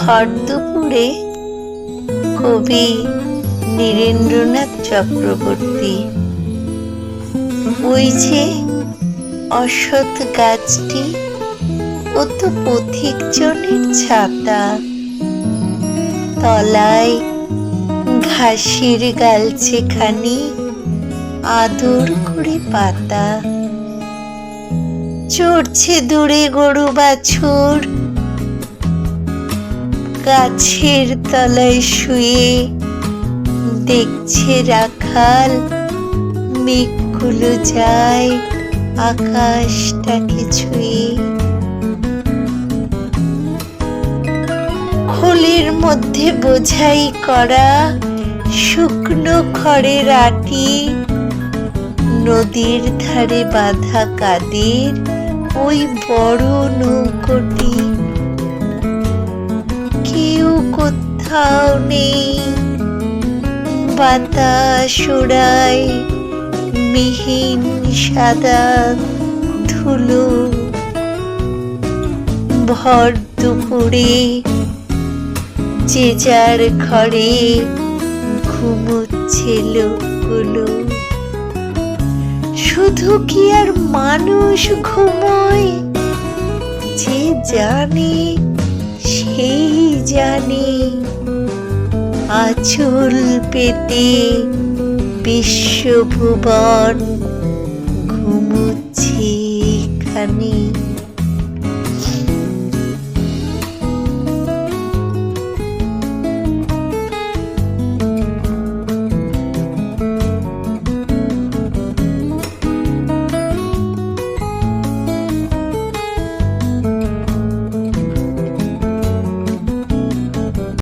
ভর দুপুরে কবি নীরেন্দ্রনাথ চক্রবর্তী। ওই যে অশ্বত্থ গাছটি, ও তো পথিকজনের ছাতা, তলায় ঘাসের গালছে খানি আদর করে পাতা। চড়ছে দূরে গরু বাছুর, গাছের তলায় শুয়ে দেখছে রাখাল মেঘগুলো যায় আকাশটাকে ছুঁয়ে। খোলের মধ্যে বোঝাই করা শুকনো খড়ের আটি, নদীর ধারে বাঁধা কাদের ওই বড় নৌকোটি। কেউ কোথাও নেই, বাতাস ওড়ায় মিহিন সাদা ধুলো। ভর দুপুরে যে যার ঘরে ঘুমোচ্ছে লোকগুলো। শুধু কি আর মানুষ ঘুমোয়? যে জানে সেই জানে, আঁচল পেতে বিশ্বভুবন ঘুমোচ্ছে এখানে।